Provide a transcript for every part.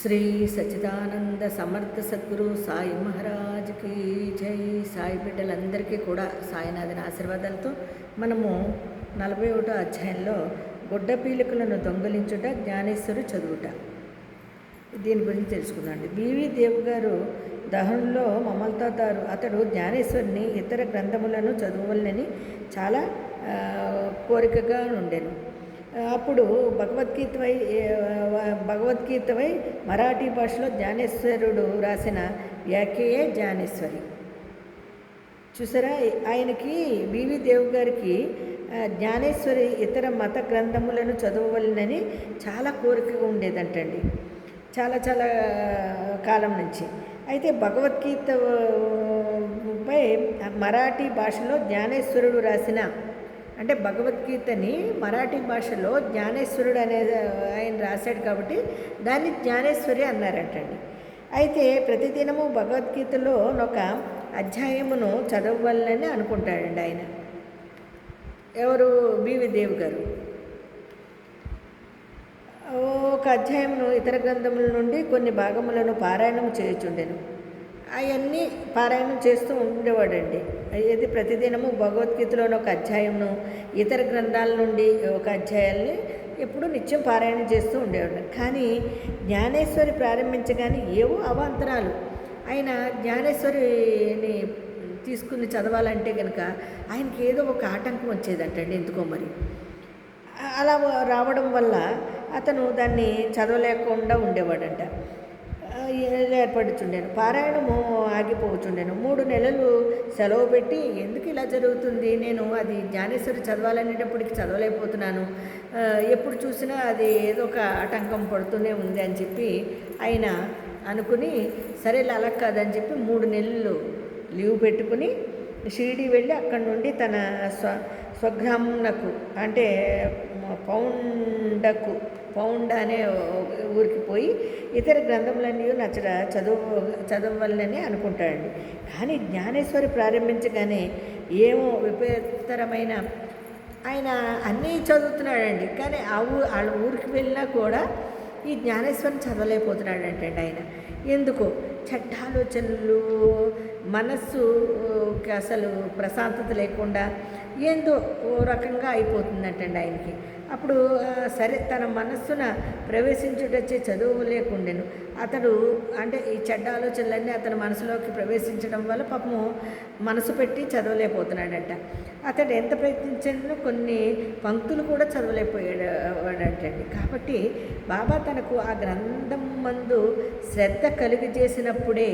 శ్రీ సచ్చిదానంద సమర్థ సద్గురు సాయి మహారాజ్కి జై. సాయి బిడ్డలందరికీ కూడా సాయినాథుని ఆశీర్వాదాలతో మనము 41వ అధ్యాయంలో గుడ్డ పీలికలను దొంగలించుట జ్ఞానేశ్వరు చదువుట దీని గురించి తెలుసుకుందామండి. బివి దేవు గారు దహనంలో మమల్తాదారు. అతడు జ్ఞానేశ్వరిని ఇతర గ్రంథములను చదవాలని చాలా కోరికగా ఉండెను. అప్పుడు భగవద్గీతపై మరాఠీ భాషలో జ్ఞానేశ్వరుడు రాసిన వ్యాఖ్యయే జ్ఞానేశ్వరి. చూసారా, ఆయనకి బివి దేవు గారికి జ్ఞానేశ్వరి ఇతర మత గ్రంథములను చదవవలనని చాలా కోరికగా ఉండేదంటండి, చాలా చాలా కాలం నుంచి. అయితే భగవద్గీతపై మరాఠీ భాషలో జ్ఞానేశ్వరుడు రాసిన, అంటే భగవద్గీతని మరాఠీ భాషలో జ్ఞానేశ్వరుడు ఆయన రాశాడు కాబట్టి దాన్ని జ్ఞానేశ్వరి అన్నారంటండి. అయితే ప్రతిదినము భగవద్గీతలో ఒక అధ్యాయమును చదవాలని అనుకుంటాడండి ఆయన. ఎవరు? బివి దేవు గారు. ఒక అధ్యాయమును ఇతర గ్రంథముల నుండి కొన్ని భాగములను పారాయణం చేయుచుండెను. అవన్నీ పారాయణం చేస్తూ ఉండేవాడండి. ఇది ప్రతిదినము భగవద్గీతలోని ఒక అధ్యాయంను, ఇతర గ్రంథాల నుండి ఒక అధ్యాయాల్ని ఎప్పుడూ నిత్యం పారాయణం చేస్తూ ఉండేవాడు. కానీ జ్ఞానేశ్వరి ప్రారంభించగానే ఏవో అవాంతరాలు. ఆయన జ్ఞానేశ్వరిని తీసుకుని చదవాలంటే కనుక ఆయనకి ఏదో ఒక ఆటంకం వచ్చేదంటండి, ఎందుకో మరి. అలా రావడం వల్ల అతను దాన్ని చదవలేకుండా ఉండేవాడంట. ఏర్పడుచుండెను. పారాయణము ఆగిపోవచ్చుండెను. 3 నెలలు సెలవు పెట్టి, ఎందుకు ఇలా జరుగుతుంది, నేను అది జ్ఞానేశ్వరి చదవాలనేటప్పటికి చదవలేకపోతున్నాను, ఎప్పుడు చూసినా అది ఏదో ఒక ఆటంకం పడుతూనే ఉంది అని చెప్పి ఆయన అనుకుని, సరే అలా కాదని చెప్పి 3 నెలలు లీవ్ పెట్టుకుని షిరిడి వెళ్ళి అక్కడి నుండి తన స్వగ్రామంకు, అంటే పౌండ అనే ఊరికి పోయి ఇతర గ్రంథములన్నీ చదవాలని అనుకుంటాడండి. కానీ జ్ఞానేశ్వరి ప్రారంభించగానే ఏమో విపరీతమైన, ఆయన అన్నీ చదువుతున్నాడండి, కానీ వాళ్ళ ఊరికి వెళ్ళినా కూడా ఈ జ్ఞానేశ్వరిని చదవలేకపోతున్నాడంటండి ఆయన. ఎందుకో చెడ్డ ఆలోచనలు, మనస్సుకి అసలు ప్రశాంతత లేకుండా ఏందో ఓ రకంగా అయిపోతుందంటండి ఆయనకి. అప్పుడు సరే తన మనస్సున ప్రవేశించుటచ్చే చదువు లేకుండెను. అతడు అంటే ఈ చెడ్డ ఆలోచనలన్నీ అతని మనసులోకి ప్రవేశించడం వల్ల పాపము మనసు పెట్టి చదవలేకపోతున్నాడంట. అతడు ఎంత ప్రయత్నించినా కొన్ని పంక్తులు కూడా చదవలేకపోయాడంటండి. కాబట్టి బాబా తనకు ఆ గ్రంథం మందు శ్రద్ధ కలిగజేసినప్పుడే,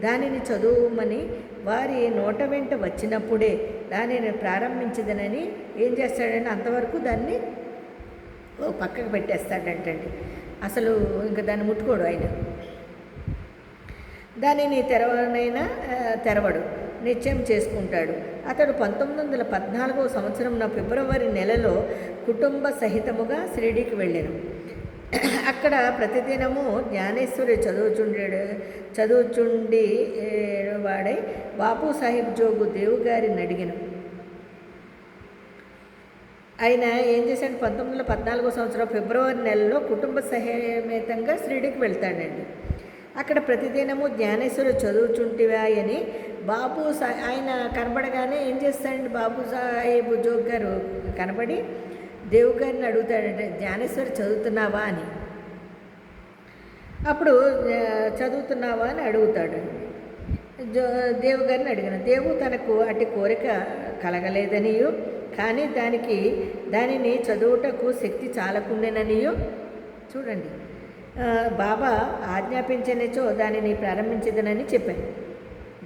దానిని చదువుమని వారి నోట వెంట వచ్చినప్పుడే దానిని ప్రారంభించదనని ఏం చేస్తాడంటే అంతవరకు దాన్ని పక్కకు పెట్టేస్తాడంటండి. అసలు ఇంకా దాన్ని ముట్టుకోడు ఆయన. దానిని తెరవడు, నిశ్చయం చేసుకుంటాడు. అతడు 1914వ సంవత్సరం ఫిబ్రవరి నెలలో కుటుంబ సహితముగా షిరిడీకి వెళ్ళాను. అక్కడ ప్రతిదినము జ్ఞానేశ్వరి చదువుచుండి వాడై బాపు సాహిబ్ జోగు దేవు గారిని అడిగాను. ఆయన ఏం చేశాడు, 1914వ సంవత్సరం ఫిబ్రవరి నెలలో కుటుంబ సమేతంగా షిరిడీకి వెళ్తాడండి. అక్కడ ప్రతిదినము జ్ఞానేశ్వరు చదువుచుంటివా అని ఆయన కనబడగానే ఏం చేస్తాడండి, బాబు సాహెబ్ జోగ్ గారు కనబడి దేవు గారిని అడుగుతాడంటే, జ్ఞానేశ్వరి చదువుతున్నావా అని. అప్పుడు చదువుతున్నావా అని అడుగుతాడండి. దేవు గారిని అడిగాను. దేవు తనకు అటు కోరిక కలగలేదనియో, కానీ దానిని చదువుటకు శక్తి చాలకుండేననియో. చూడండి, బాబా ఆజ్ఞాపించనిచో దానిని ప్రారంభించదనని చెప్పాను.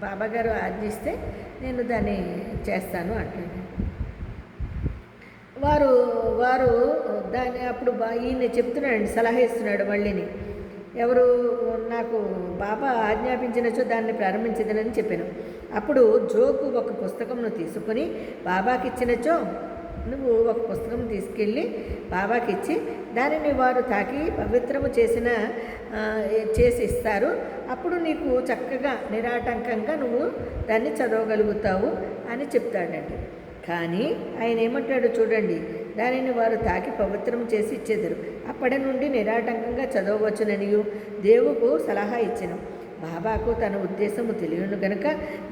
బాబా గారు ఆజ్ఞిస్తే నేను దాన్ని చేస్తాను అంటాడు. వారు దాన్ని అప్పుడు ఈయన చెప్తున్నాడండి, సలహా ఇస్తున్నాడు మళ్ళీని. ఎవరు? నాకు బాబా ఆజ్ఞాపించినచో దాన్ని ప్రారంభించదనని చెప్పాను. అప్పుడు జోగు ఒక పుస్తకంను తీసుకుని బాబాకి ఇచ్చినచో, నువ్వు ఒక పుస్తకం తీసుకెళ్ళి బాబాకి ఇచ్చి దానిని వారు తాకి పవిత్రము చేసి ఇస్తారు. అప్పుడు నీకు చక్కగా నిరాటంకంగా నువ్వు దాన్ని చదవగలుగుతావు అని చెప్తాడండి. కానీ ఆయన ఏమంటాడు చూడండి, దానిని వారు తాకి పవిత్రం చేసి ఇచ్చేదరు. అప్పటి నుండి నిరాటంకంగా చదవవచ్చుననియు దేవుకు సలహా ఇచ్చెను. బాబాకు తన ఉద్దేశము తెలియను గనుక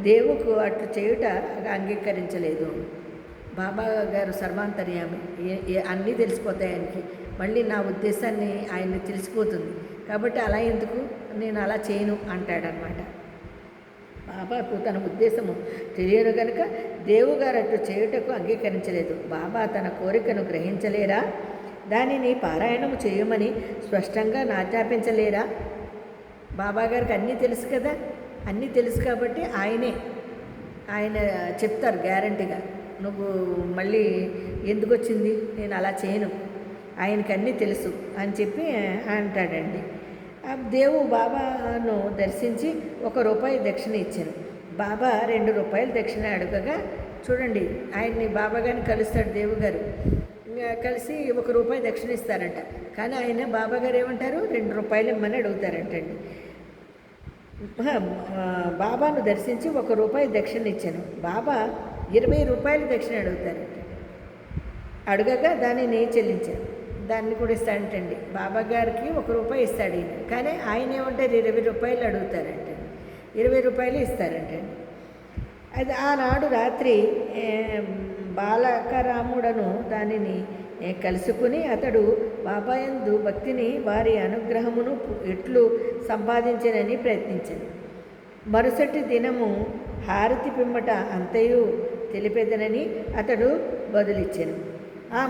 దేవుకు అట్లు చేయుట అంగీకరించలేదు. బాబా గారు సర్వాంతర్యామి, అన్నీ తెలిసిపోతాయి ఆయనకి. మళ్ళీ నా ఉద్దేశాన్ని ఆయన తెలిసిపోతుంది కాబట్టి అలా ఎందుకు, నేను అలా చేయను అంటాడనమాట. బాబాకు తన ఉద్దేశము తెలియను గనుక దేవుగారు అట్లు చేయుటకు అంగీకరించలేదు. బాబా తన కోరికను గ్రహించలేరా? దానిని పారాయణము చేయమని స్పష్టంగా ఆజ్ఞాపించలేరా? బాబాగారికి అన్నీ తెలుసు కదా, అన్నీ తెలుసు కాబట్టి ఆయన చెప్తారు గ్యారంటీగా, నువ్వు మళ్ళీ ఎందుకు వచ్చింది, నేను అలా చేయను, ఆయనకి అన్నీ తెలుసు అని చెప్పి అంటాడండి. దేవు బాబాను దర్శించి ₹1 దక్షిణ ఇచ్చాను. బాబా ₹2 దక్షిణ అడగగా చూడండి, ఆయన్ని బాబాగారిని కలుస్తాడు దేవుగారు. కలిసి ₹1 దక్షిణ ఇస్తారంట. కానీ ఆయన బాబాగారు ఏమంటారు, ₹2 ఇమ్మని అడుగుతారంటండి. బాబాను దర్శించి ₹1 దక్షిణ ఇచ్చాను. బాబా ₹20 దక్షిణ అడుగుతారంట. అడగగా దానిని చెల్లించాను. దాన్ని కూడా ఇస్తాడంటండి. బాబా గారికి ₹1 ఇస్తాడు ఈయన, కానీ ఆయన ఏమంటారు ₹20 అడుగుతారంటండి. ₹20 ఇస్తారంటండి. అది ఆనాడు రాత్రి బాలకరాముడను దానిని కలుసుకుని అతడు బాబాయందు భక్తిని వారి అనుగ్రహమును ఎట్లు సంపాదించనని ప్రయత్నించాను. మరుసటి దినము హారతి పిమ్మట అంతయు తెలిపేదనని అతడు బదులిచ్చాను. ఆ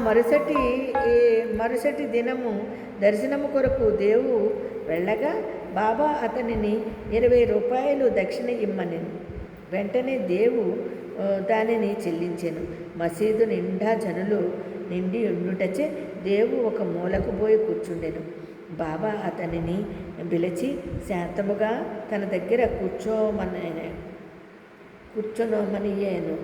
మరుసటి దినము దర్శనము కొరకు దేవు వెళ్ళగా బాబా అతనిని ₹20 దక్షిణ ఇమ్మనెను. వెంటనే దేవు దానిని చెల్లించెను. మసీదు నిండా జనులు నిండి ఉండుటచే దేవు ఒక మూలకు పోయి కూర్చుండెను. బాబా అతనిని పిలిచి శాంతముగా తన దగ్గర కూర్చోనమనియాను.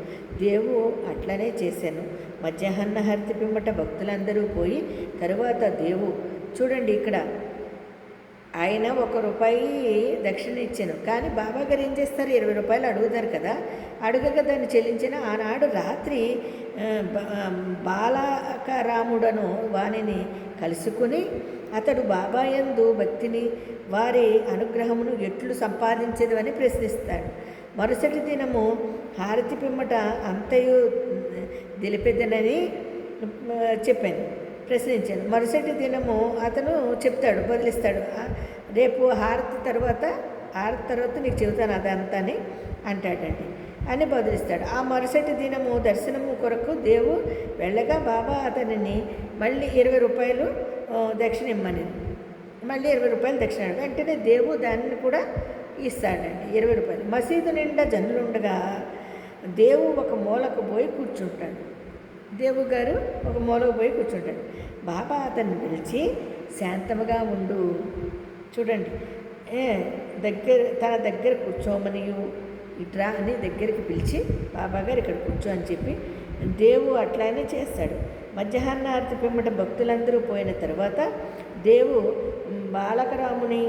దేవు అట్లనే చేశాను. మధ్యాహ్న హారతి పిమ్మట భక్తులందరూ పోయి తరువాత దేవు చూడండి, ఇక్కడ ఆయన ₹1 దక్షిణ ఇచ్చాను. కానీ బాబా గారు ఏం చేస్తారు, ₹20 అడుగుతారు కదా, అడుగగా దాన్ని చెల్లించిన. ఆనాడు రాత్రి బాలకరాముడను వానిని కలుసుకుని అతడు బాబాయందు భక్తిని వారి అనుగ్రహమును ఎట్లు సంపాదించదు అని ప్రశ్నిస్తాడు. మరుసటి దినము హారతి పిమ్మట అంతయు తెలిపెదనని చెప్పాను, ప్రశ్నించాను. మరుసటి దినము అతను చెప్తాడు, బదిలిస్తాడు, రేపు హారతి తర్వాత నీకు చెబుతాను అదంతా అని అంటాడండి అని బదిలిస్తాడు. ఆ మరుసటి దినము దర్శనము కొరకు దేవు వెళ్ళగా బాబా అతనిని మళ్ళీ ₹20 దక్షిణ ఇమ్మని, మళ్ళీ ₹20 దక్షిణ. వెంటనే దేవు దాన్ని కూడా ఇస్తాడండి, ₹20. మసీదు నిండా జనులుండగా దేవు ఒక మూలకు పోయి కూర్చుంటాడు. దేవు గారు ఒక మూలకు పోయి కూర్చుంటాడు. బాబా అతన్ని పిలిచి శాంతముగా ఉండు, చూడండి, తన దగ్గర కూర్చోమనియు ఇట్రా అని దగ్గరికి పిలిచి బాబా గారు ఇక్కడ కూర్చో అని చెప్పి దేవు అట్లానే చేస్తాడు. మధ్యాహ్న హారతి పిమ్మట భక్తులందరూ పోయిన తర్వాత దేవు బాలకరాముని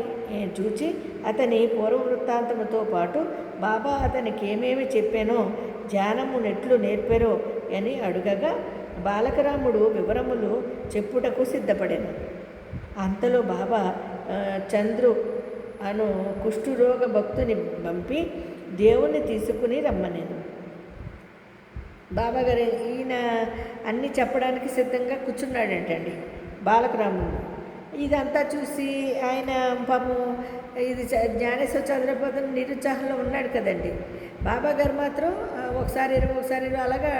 చూచి అతని పూర్వవృత్తాంతముతో పాటు బాబా అతనికి ఏమేమి చెప్పానో ధ్యానము నెట్లు నేర్పారో అని అడుగగా బాలకరాముడు వివరములు చెప్పుటకు సిద్ధపడాను. అంతలో బాబా చంద్రు అను కుష్ఠరోగ భక్తుని పంపి దేవుణ్ణి తీసుకుని రమ్మనేను. బాబాగారు ఈయన అన్నీ చెప్పడానికి సిద్ధంగా కూర్చున్నాడంటండి బాలకరాముడు. ఇదంతా చూసి ఆయన పాపం ఇది జ్ఞానేశ్వర చంద్రపదం నిరుత్సాహంలో ఉన్నాడు కదండి. బాబా గారు మాత్రం ఒకసారి అలాగా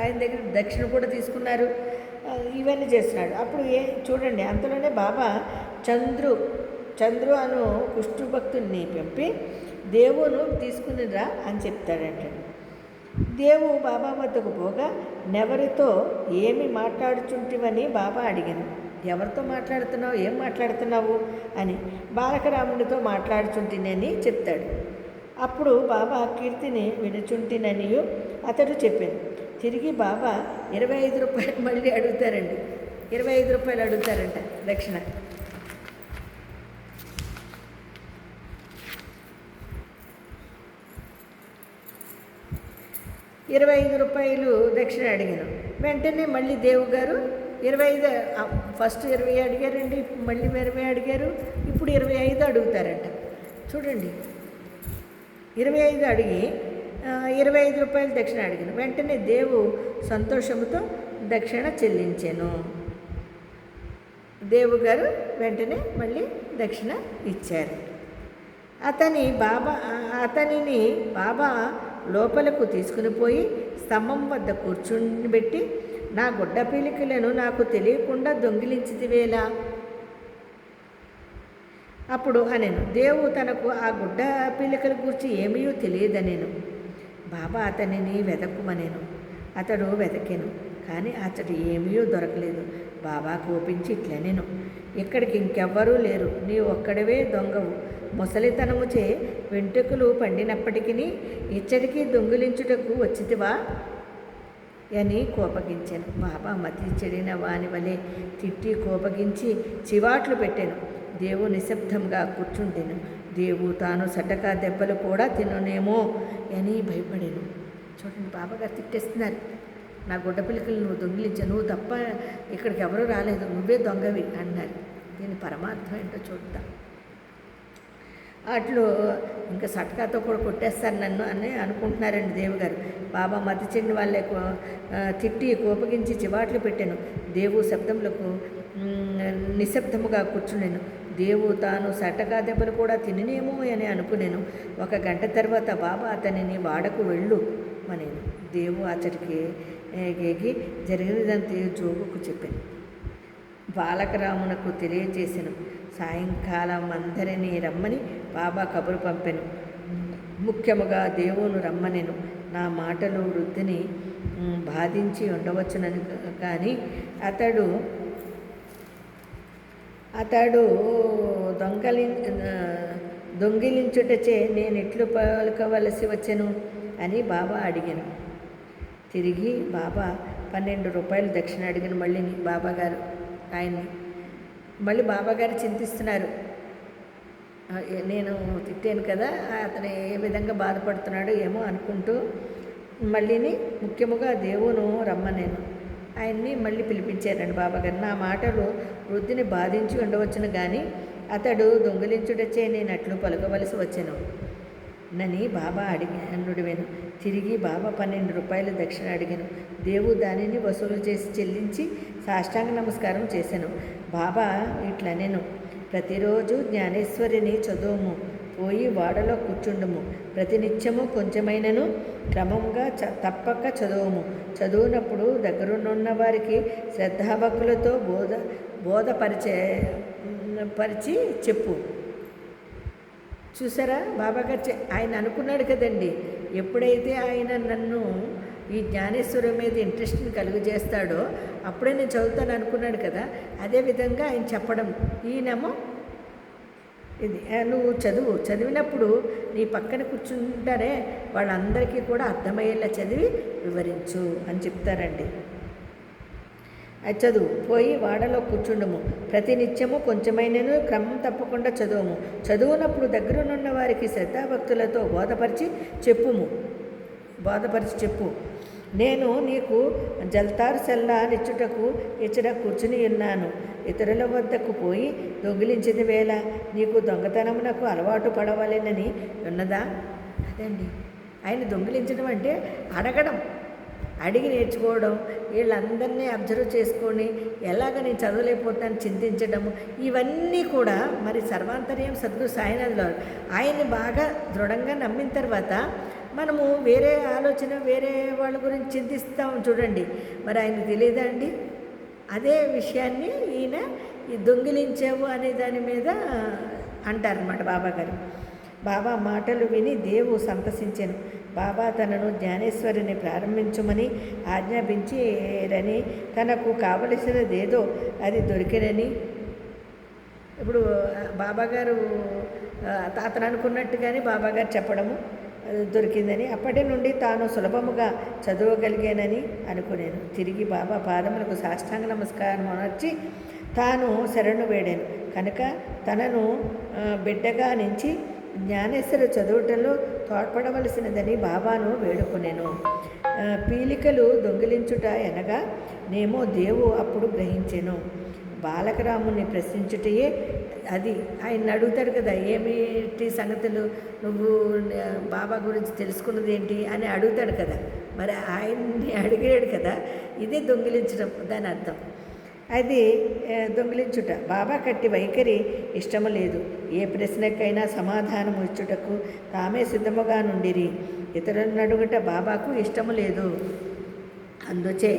ఆయన దగ్గర దక్షిణ కూడా తీసుకున్నారు, ఇవన్నీ చేస్తున్నాడు. అప్పుడు చూడండి, అంతలోనే బాబా చంద్రు అను కుష్ఠభక్తుడిని పంపి దేవును తీసుకునిరా అని చెప్తాడంట. దేవు బాబా వద్దకు పోగా నెవరితో ఏమి మాట్లాడుచుంటివని బాబా అడిగాను. ఎవరితో మాట్లాడుతున్నావు, ఏం మాట్లాడుతున్నావు అని. బాలకరామునితో మాట్లాడుచుంటినని చెప్తాడు. అప్పుడు బాబా కీర్తిని వినుచుంటినని అతడు చెప్పాను. తిరిగి బాబా ₹25 మళ్ళీ అడుగుతారండి, ₹25 అడుగుతారంట దక్షిణ. ₹25 దక్షిణ అడిగాను. వెంటనే మళ్ళీ దేవు గారు 25 ఫస్ట్ 20 అడిగారండి, మళ్ళీ 20 అడిగారు, ఇప్పుడు 25 అడుగుతారంట. చూడండి, 25 అడిగి 25 రూపాయలు దక్షిణ అడిగాను. వెంటనే దేవు సంతోషంతో దక్షిణ చెల్లించాను. దేవు గారు వెంటనే మళ్ళీ దక్షిణ ఇచ్చారు. అతనిని బాబా లోపలకు తీసుకుని పోయి స్తంభం వద్ద కూర్చుంబెట్టి, నా గుడ్డ పీలికలను నాకు తెలియకుండా దొంగిలించితివేలా? అప్పుడు అనెను, దేవు తనకు ఆ గుడ్డ పీలికల గురించి ఏమీ తెలియదనేను. బాబా అతనిని వెతకుమనేను. అతడు వెతకెను, కానీ అతడు ఏమీ దొరకలేదు. బాబా కోపించి ఇట్లనేను, ఇక్కడికి ఇంకెవ్వరూ లేరు, నీ ఒక్కడవే దొంగవు. ముసలితనముచే వెంట్రుకలు పండినప్పటికీ ఇచ్చడికి దొంగిలించుటకు వచ్చితివా అని కోపగించాను. బాబా మతి చెడిన వాని వలె తిట్టి కోపగించి చివాట్లు పెట్టాను. దేవు నిశ్శబ్దంగా కూర్చుంటేను. దేవు తాను సటకా దెబ్బలు కూడా తిననేమో అని భయపడాను. చూడండి, బాబాగారు తిట్టేస్తున్నారు, నా గుడ్డపిల్లకలు నువ్వు దొంగిలించా, నువ్వు తప్ప ఇక్కడికి ఎవరూ రాలేదు, నువ్వే దొంగవి అన్నారు. దీని పరమార్థం ఏంటో చూద్దాం. అట్లు ఇంకా సటకాతో కూడా కొట్టేస్తారు నన్ను అని అనుకుంటున్నారండి దేవుగారు. బాబా మతి చెందిన వాళ్ళే తిట్టి కోపగించి చివాట్లు పెట్టాను. దేవు శబ్దములకు నిశ్శబ్దముగా కూర్చున్నాను. దేవు తాను సటకా దెబ్బలు కూడా తినేమో అని అనుకునేను. 1 గంట తర్వాత బాబా అతనిని వాడకు వెళ్ళు అనేను. దేవు అతడికి గేగి జరిగినదంతే జోగుకు చెప్పాను. బాలకరామునకు తెలియజేసాను. సాయంకాలం అందరినీ రమ్మని బాబా కబురు పంపెను. ముఖ్యముగా దేవును రమ్మనెను. నా మాటలు వృద్ధిని బాధించి ఉండవచ్చునని, కానీ అతడు దొంగిలించుటచే నేను ఎట్లు పలకవలసి వచ్చెను అని బాబా అడిగాను. తిరిగి బాబా 12 రూపాయలు దక్షిణ అడిగిన. మళ్ళీ బాబాగారు ఆయన్ని మళ్ళీ బాబాగారు చింతిస్తున్నారు. నేను తిట్టాను కదా, అతను ఏ విధంగా బాధపడుతున్నాడో ఏమో అనుకుంటూ మళ్ళీని ముఖ్యముగా దేవును రమ్మనేను. ఆయన్ని మళ్ళీ పిలిపించారండి బాబాగారు. నా మాటలు వృద్ధిని బాధించి ఉండవచ్చును, కానీ అతడు దొంగిలించుటచ్చే నేను అట్లు పలకవలసి వచ్చాను నని బాబా నుడివాను. తిరిగి బాబా 12 రూపాయలు దక్షిణ అడిగాను. దేవు దానిని వసూలు చేసి చెల్లించి సాష్టాంగ నమస్కారం చేశాను. బాబా ఇట్లనేను, ప్రతిరోజు జ్ఞానేశ్వరిని చదువుము, పోయి వాడలో కూర్చుండుము, ప్రతినిత్యము కొంచెమైనను క్రమంగా తప్పక చదువుము. చదువునప్పుడు దగ్గరున్న వారికి శ్రద్ధాభక్తులతో బోధపరిచి చెప్పు. చూసారా, బాబాగారు ఆయన అనుకున్నాడు కదండి, ఎప్పుడైతే ఆయన నన్ను ఈ జ్ఞానేశ్వరం మీద ఇంట్రెస్ట్ని కలుగజేస్తాడో అప్పుడే నేను చదువుతాను అనుకున్నాడు కదా. అదేవిధంగా ఆయన చెప్పడం, ఈయనేమో ఇది నువ్వు చదివినప్పుడు నీ పక్కన కూర్చుంటారే వాళ్ళందరికీ కూడా అర్థమయ్యేలా చదివి వివరించు అని చెప్తారండి. అది చదువు, పోయి వాడలో కూర్చుండము, ప్రతినిత్యము కొంచెమైనను క్రమం తప్పకుండా చదువుము. చదువునప్పుడు దగ్గరనున్న వారికి శ్రద్ధాభక్తులతో బోధపరిచి చెప్పు. నేను నీకు జల్తారు సెల్లా నిచ్చుటకు ఇచ్చట కూర్చుని ఉన్నాను. ఇతరుల వద్దకు పోయి దొంగిలించిన వేళ నీకు దొంగతనమునకు అలవాటు పడవలేనని ఉన్నదా? అదండి, ఆయన దొంగిలించడం అంటే అడగడం, అడిగి నేర్చుకోవడం, వీళ్ళందరినీ అబ్జర్వ్ చేసుకొని ఎలాగ నేను చదవలేకపోతాను చింతించడము, ఇవన్నీ కూడా మరి సర్వాంతర్యం సద్గురు సాయినాథులు ఆయన్ని బాగా దృఢంగా నమ్మిన తర్వాత మనము వేరే ఆలోచన వేరే వాళ్ళ గురించి చింతిస్తాం చూడండి. మరి ఆయనకు తెలియదా అండి? అదే విషయాన్ని ఈయన ఈ దొంగిలించావు అనే దాని మీద అంటారన్నమాట బాబాగారు. బాబా మాటలు విని దేవు సంతసించాను. బాబా తనను జ్ఞానేశ్వరిని ప్రారంభించమని ఆజ్ఞాపించిరని, తనకు కావలసినదేదో అది దొరికినని. ఇప్పుడు బాబాగారు అతను అనుకున్నట్టుగానే బాబాగారు చెప్పడము దొరికిందని, అప్పటి నుండి తాను సులభముగా చదవగలిగానని అనుకునేను. తిరిగి బాబా పాదములకు సాష్టాంగ నమస్కారం అనర్చి తాను శరణు వేడాను. కనుక తనను బిడ్డగా నుంచి జ్ఞానేశ్వర చదువుటలో తోడ్పడవలసినదని బాబాను వేడుకొనెను. పీలికలు దొంగిలించుట అనగా నేమో దేవు అప్పుడు గ్రహించెను. బాలకరాముని ప్రశ్నించుటయే అది. ఆయన అడుగుతాడు కదా, ఏమిటి సంగతులు, నువ్వు బాబా గురించి తెలుసుకున్నది ఏంటి అని అడుగుతాడు కదా. మరి ఆయన్ని అడిగాడు కదా, ఇదే దొంగిలించడం దాని అర్థం. అది దొంగిలించుట. బాబా కట్టి వైఖరి ఇష్టము లేదు. ఏ ప్రశ్నకైనా సమాధానం ఇచ్చుటకు తామే సిద్ధముగా నుండిరి. ఇతరులను అడుగుట బాబాకు ఇష్టము లేదు. అందుచే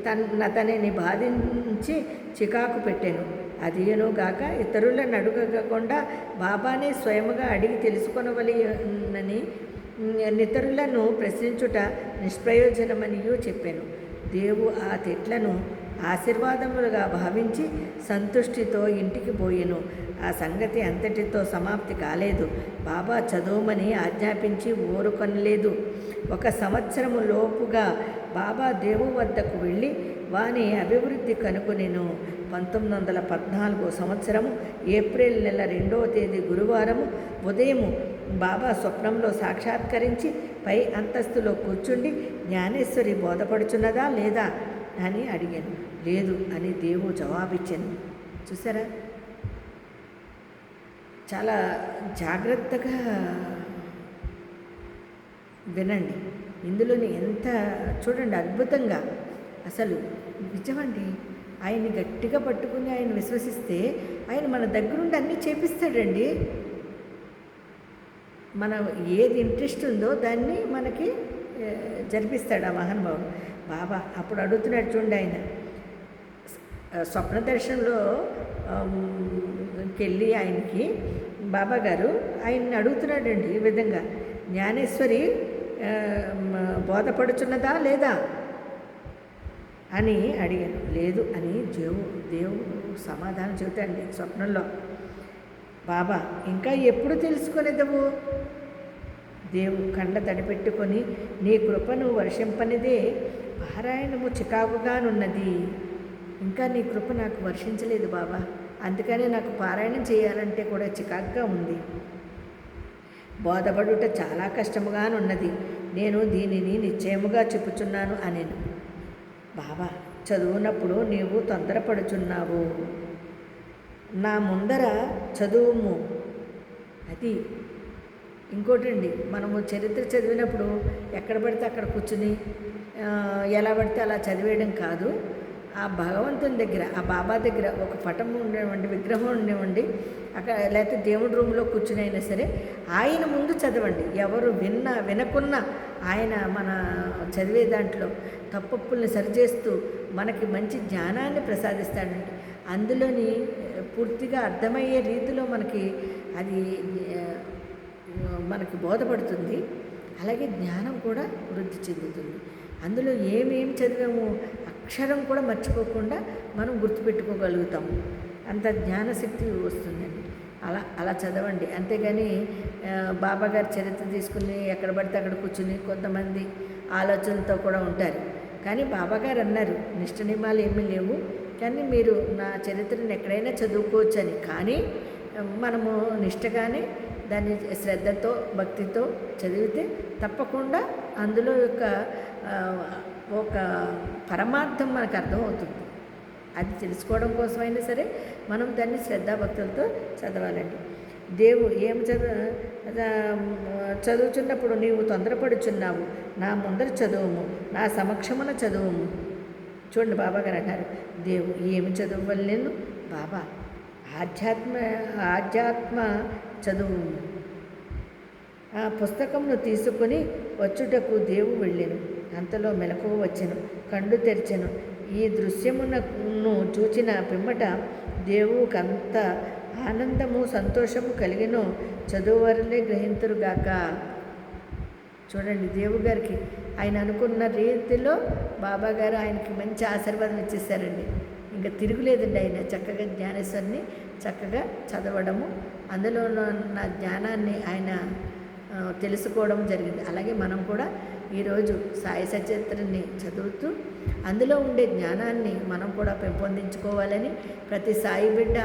తనని బాధించి చికాకు పెట్టాను. అదియునుగాక ఇతరులను అడగకుండా బాబానే స్వయముగా అడిగి తెలుసుకొనవలెనని ఇతరులను ప్రశ్నించుట నిష్ప్రయోజనమనియూ చెప్పాను. దేవు ఆ తిట్లను ఆశీర్వాదములుగా భావించి సంతుష్టితో ఇంటికి పోయెను. ఆ సంగతి అంతటితో సమాప్తి కాలేదు. బాబా చదువుమని ఆజ్ఞాపించి ఊరుకొనలేదు. 1 సంవత్సరము లోపుగా బాబా దేవు వద్దకు వెళ్ళి వాని అభివృద్ధి కనుకొనెను. 1914 సంవత్సరము ఏప్రిల్ నెల 2వ తేదీ గురువారము ఉదయము బాబా స్వప్నంలో సాక్షాత్కరించి పై అంతస్తులో కూర్చుండి జ్ఞానేశ్వరి బోధపడుచున్నదా లేదా అని అడిగాను. లేదు అని దేవు జవాబిచ్చాను. చూసారా, చాలా జాగ్రత్తగా వినండి. ఇందులోని ఎంత చూడండి, అద్భుతంగా అసలు నిజమండి. ఆయన్ని గట్టిగా పట్టుకుని ఆయన విశ్వసిస్తే ఆయన మన దగ్గరుండి అన్నీ చేపిస్తాడండి. మన ఏది ఇంట్రెస్ట్ ఉందో దాన్ని మనకి జరిపిస్తాడు ఆ మహానుభావుడు. బాబా అప్పుడు అడుగుతున్నాడు చూడండి. ఆయన స్వప్న దర్శనంలో వెళ్ళి ఆయనకి బాబా గారు ఆయన్ని అడుగుతున్నాడండి ఈ విధంగా, జ్ఞానేశ్వరి బోధపడుచున్నదా లేదా అని అడిగాను. లేదు అని దేవు సమాధానం చెబుతాండి స్వప్నంలో. బాబా ఇంకా ఎప్పుడు తెలుసుకునేదవు? దేవు కండ తడిపెట్టుకొని నీ కృపను వర్షింపనిదే పారాయణము చికాకుగానున్నది. ఇంకా నీ కృప నాకు వర్షించలేదు బాబా, అందుకనే నాకు పారాయణం చేయాలంటే కూడా చికాకుగా ఉంది. బోధపడుట చాలా కష్టముగానున్నది. నేను దీనిని నిశ్చయముగా చెప్పుచున్నాను అనేను. బాబా చదువునప్పుడు నీవు తొందరపడుచున్నావు. నా ముందర చదువుము. అది ఇంకోటండి, మనము చరిత్ర చదివినప్పుడు ఎక్కడ పడితే అక్కడ కూర్చుని ఎలా పడితే అలా చదివేయడం కాదు. ఆ భగవంతుని దగ్గర, ఆ బాబా దగ్గర ఒక పటం ఉండేవండి, విగ్రహం ఉండేవండి, అక్కడ లేకపోతే దేవుడి రూమ్లో కూర్చుని అయినా సరే ఆయన ముందు చదవండి. ఎవరు వినకున్నా ఆయన మన చదివే దాంట్లో తప్పుల్ని సరిచేస్తూ మనకి మంచి జ్ఞానాన్ని ప్రసాదిస్తాడండి. అందులోని పూర్తిగా అర్థమయ్యే రీతిలో మనకి అది మనకి బోధపడుతుంది. అలాగే జ్ఞానం కూడా వృద్ధి చెందుతుంది. అందులో ఏమేమి చదివామో అక్షరం కూడా మర్చిపోకుండా మనం గుర్తుపెట్టుకోగలుగుతాము. అంత జ్ఞానశక్తి వస్తుందండి. అలా చదవండి. అంతేగాని బాబాగారి చరిత్ర తీసుకుని ఎక్కడ పడితే అక్కడ కూర్చుని కొంతమంది ఆలోచనలతో కూడా ఉంటారు. కానీ బాబాగారు అన్నారు, నిష్ట నియమాలు ఏమీ లేవు, కానీ మీరు నా చరిత్రను ఎక్కడైనా చదువుకోవచ్చు అని. కానీ మనము నిష్టగానే దాన్ని శ్రద్ధతో భక్తితో చదివితే తప్పకుండా అందులో ఒక పరమార్థం మనకు అర్థమవుతుంది. అది తెలుసుకోవడం కోసమైనా సరే మనం దాన్ని శ్రద్ధాభక్తులతో చదవాలండి. దేవు ఏం చదువుచున్నప్పుడు నీవు తొందరపడుచున్నావు. నా ముందర చదువుము, నా సమక్షమున చదువుము. చూడండి బాబా గారు అన్నారు, దేవు ఏమి చదవలేను బాబా, ఆధ్యాత్మ చదువు. ఆ పుస్తకంను తీసుకుని వచ్చుటకు దేవు వెళ్ళెను. అంతలో మెలకువ వచ్చెను, కళ్ళు తెరిచెను. ఈ దృశ్యమును చూచిన పిమ్మట దేవుకంత ఆనందము సంతోషము కలిగినో చదువువరలే గ్రహింతురుగాక. చూడండి, దేవు గారికి ఆయన అనుకున్న రీతిలో బాబాగారు ఆయనకి మంచి ఆశీర్వాదం ఇచ్చేసారండి. ఇంకా తిరుగులేదండి. ఆయన చక్కగా జ్ఞానేశ్వరిని చక్కగా చదవడము, అందులో ఉన్న జ్ఞానాన్ని ఆయన తెలుసుకోవడం జరిగింది. అలాగే మనం కూడా ఈరోజు సాయి సచరిత్రని చదువుతూ అందులో ఉండే జ్ఞానాన్ని మనం కూడా పెంపొందించుకోవాలని, ప్రతి సాయి బిడ్డ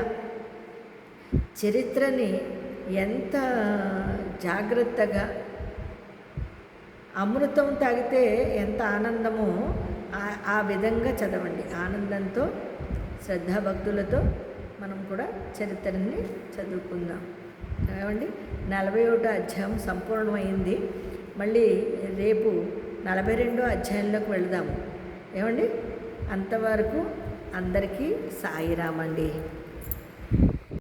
చరిత్రని ఎంత జాగ్రత్తగా అమృతం తాగితే ఎంత ఆనందమో ఆ విధంగా చదవండి. ఆనందంతో శ్రద్ధాభక్తులతో మనం కూడా చరిత్రని చదువుకుందాం. ఏమండి, 41వ అధ్యాయం సంపూర్ణమైంది. మళ్ళీ రేపు 42వ అధ్యాయంలోకి వెళదాము. ఏమండి, అంతవరకు అందరికీ సాయిరామండి.